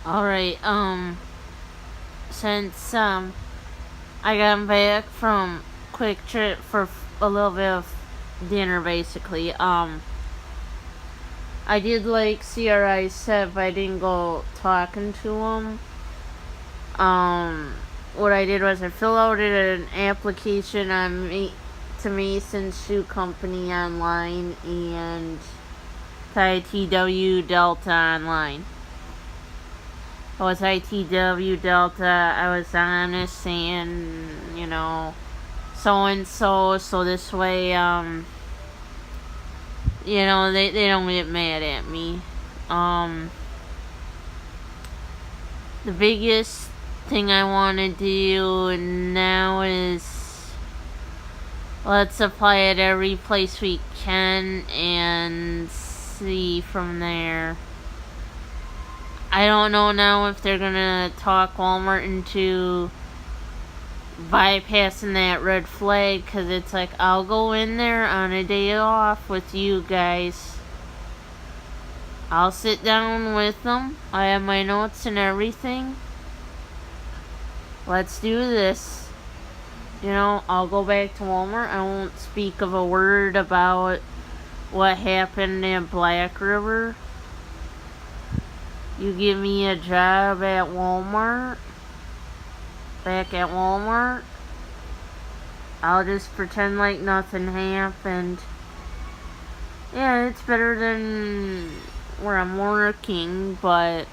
Alright, since, I got back from Quick Trip for a little bit of dinner, basically, I did like CRI said, but I didn't go talking to him. What I did was I filled out an application to Mason's Shoe Company online and to ITW Delta online. I was ITW Delta, I was honest saying, so-and-so, so this way, they don't get mad at me. The biggest thing I want to do now is let's apply at every place we can and see from there. I don't know now if they're gonna talk Walmart into bypassing that red flag, because it's like, I'll go in there on a day off with you guys. I'll sit down with them. I have my notes and everything. Let's do this. I'll go back to Walmart. I won't speak of a word about what happened in Black River. You give me a job at Walmart, back at Walmart, I'll just pretend like nothing happened. Yeah, it's better than where I'm working, but,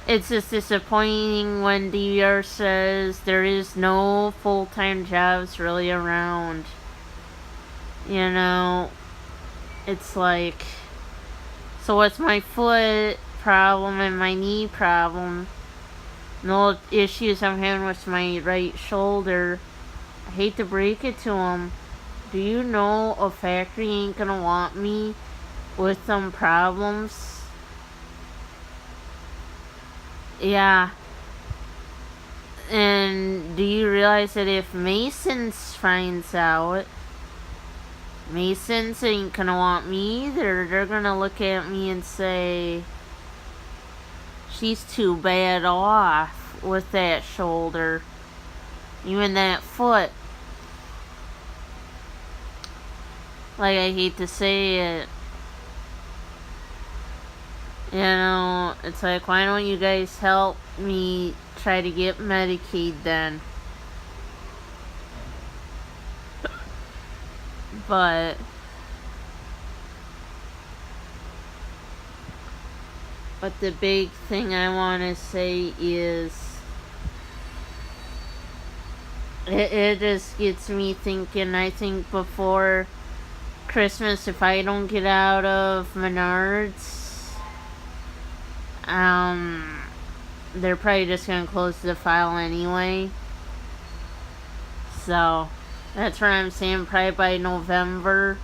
it's just disappointing when DVR says there is no full-time jobs really around. It's like, so what's my foot problem and my knee problem? No issues I'm having with my right shoulder. I hate to break it to them. Do you know a factory ain't gonna want me with some problems? Yeah. And do you realize that if Masons finds out, Masons ain't gonna want me either. They're gonna look at me and say, she's too bad off with that shoulder. Even that foot. Like, I hate to say it. It's like, why don't you guys help me try to get Medicaid then? But the big thing I want to say is, it just gets me thinking. I think before Christmas, if I don't get out of Menards, they're probably just gonna close the file anyway. So that's what I'm saying. Probably by November,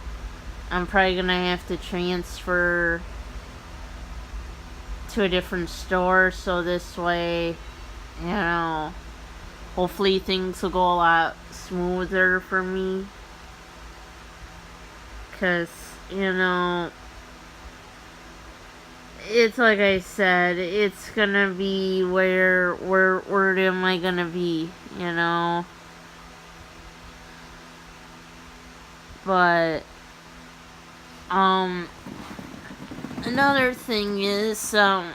I'm probably gonna have to transfer to a different store, so this way, hopefully things will go a lot smoother for me. Because, it's like I said, it's gonna be where am I gonna be, But, another thing is, I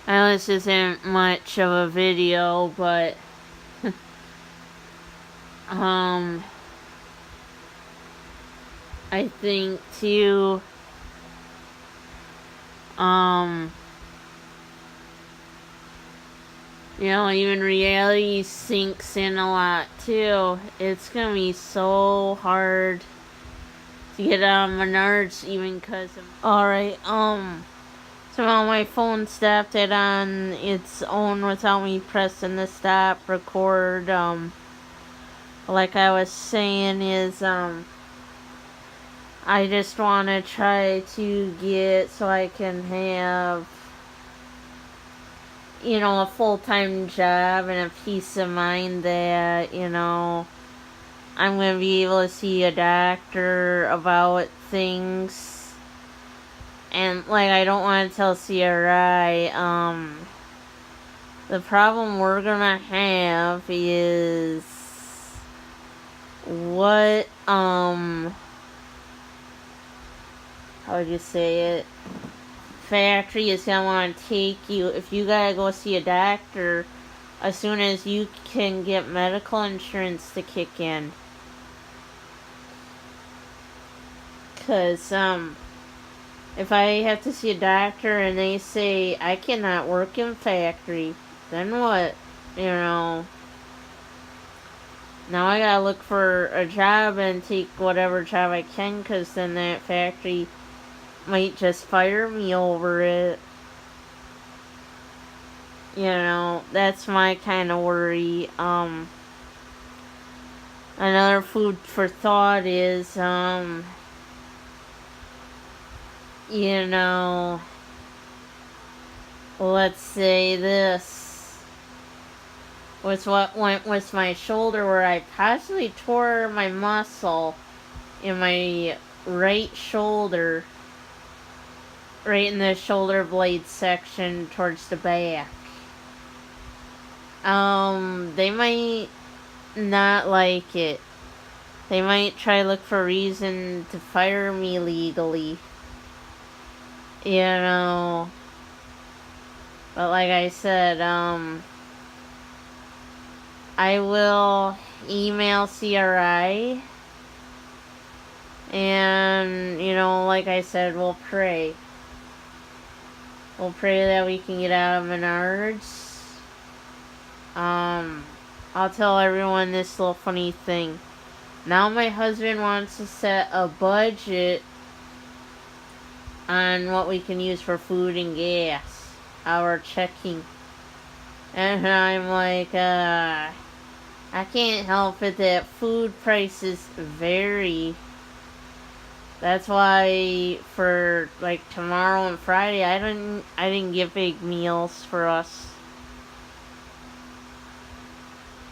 know this isn't much of a video, but, I think too, even reality sinks in a lot too. It's gonna be so hard to get on Menards even because of... Alright, somehow my phone stopped it on its own without me pressing the stop record. Like I was saying is, I just want to try to get so I can have, a full-time job and a peace of mind that, I'm going to be able to see a doctor about things And, like, I don't want to tell CRI, the problem we're gonna have is what, how would you say it? Factory is gonna want to take you, if you gotta go see a doctor, as soon as you can get medical insurance to kick in. Because, if I have to see a doctor and they say I cannot work in factory, then what? You know, now I gotta look for a job and take whatever job I can, because then that factory might just fire me over it. You know, that's my kind of worry. Another food for thought is, you know, let's say this was what went with my shoulder, where I possibly tore my muscle in my right shoulder, right in the shoulder blade section towards the back. They might not like it. They might try to look for a reason to fire me legally. You know. But like I said, I will email CRI. And, you know, like I said, we'll pray. We'll pray that we can get out of Menards. I'll tell everyone this little funny thing. Now my husband wants to set a budget on what we can use for food and gas. Our checking. And I'm like, I can't help it that food prices vary. That's why for like tomorrow and Friday, I didn't get big meals for us.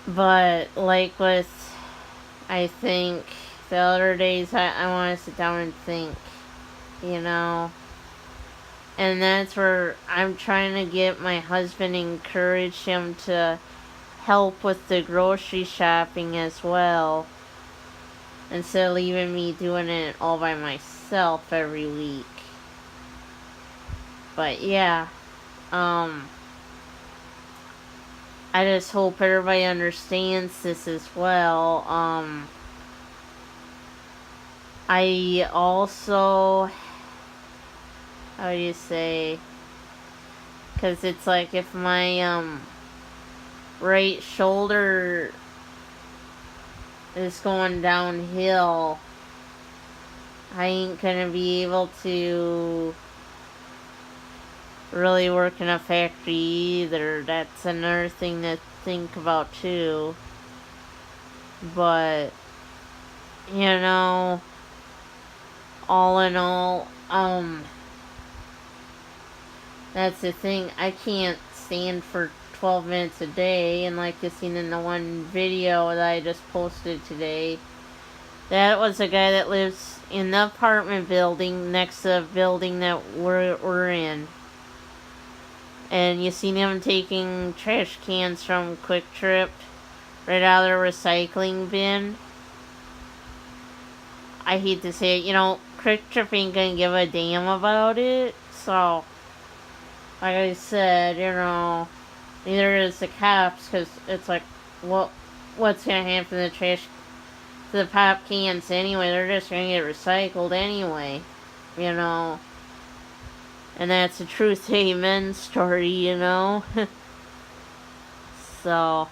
But like with, I think the other days, I want to sit down and think, you know. And that's where I'm trying to get my husband, encourage him to help with the grocery shopping as well, instead of leaving me doing it all by myself every week. But yeah, I just hope everybody understands this as well. I also, how do you say, because it's like if my right shoulder is going downhill, I ain't gonna be able to really work in a factory either. That's another thing to think about too. But, you know, all in all, that's the thing. I can't stand for 12 minutes a day, and like you seen in the one video that I just posted today, that was a guy that lives in the apartment building next to the building that we're in. And you seen him taking trash cans from Quick Trip right out of the recycling bin. I hate to say it, you know, Quick Trip ain't gonna give a damn about it. So, like I said, you know, neither is the cops, because it's like, what's gonna happen to the trash, to the pop cans anyway? They're just gonna get recycled anyway, you know. And that's a truth amen story, you know. So,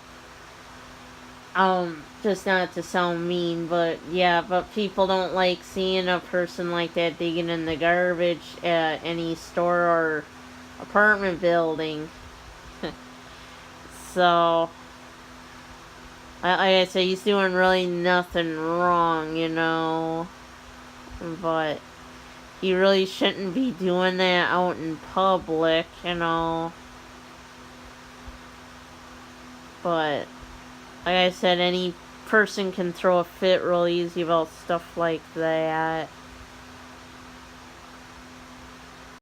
just not to sound mean, but yeah, but people don't like seeing a person like that digging in the garbage at any store or apartment building. So, like I said, he's doing really nothing wrong, you know. But he really shouldn't be doing that out in public, you know. But, like I said, any person can throw a fit real easy about stuff like that.